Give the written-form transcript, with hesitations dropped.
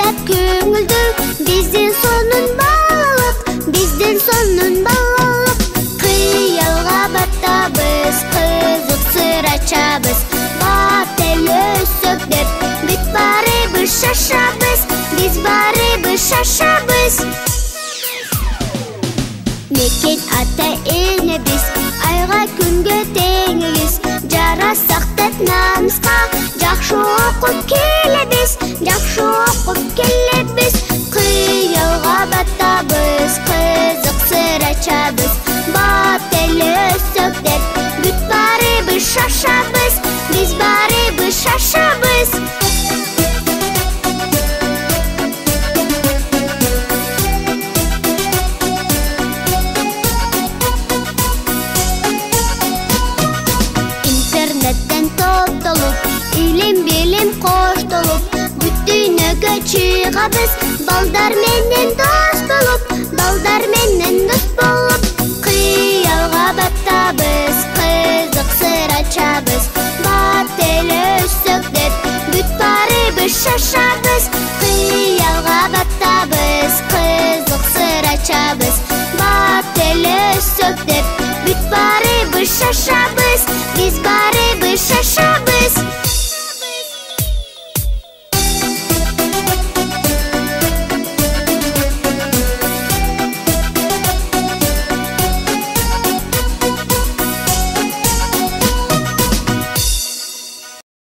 деп көңілді. Біздің сонун балалық. Қиялға баттабыз, қызық сыр ачабыз. Бат эле өссөк деп, бүт барыбыз шашабыз. Біз барыбыз шашабыз. Мекен ата энебиз, айга күнгө теңиз. Жарасак деп намыска, жакшы окуп келебиз. Кыялга баттабыз, кызык сыр ачабыз. Бат эле өссөк деп, бүт барыбыз шашабыз. Биз барыбыз шашабыз. Интернеттен топтолуп, илим-билим коштолуп, бүт дүйнөгө чыгабыз. Балдар менен дос болуп, кыялга баттабыз, кызык сыр ачабыз. Бат эле өссөк деп, бүт барыбыз шашабыз. Кыялга баттабыз, кызык сыр ачабыз. Бат эле өссөк деп, бүт барыбыз шашабыз. Биз барыбыз шашабыз.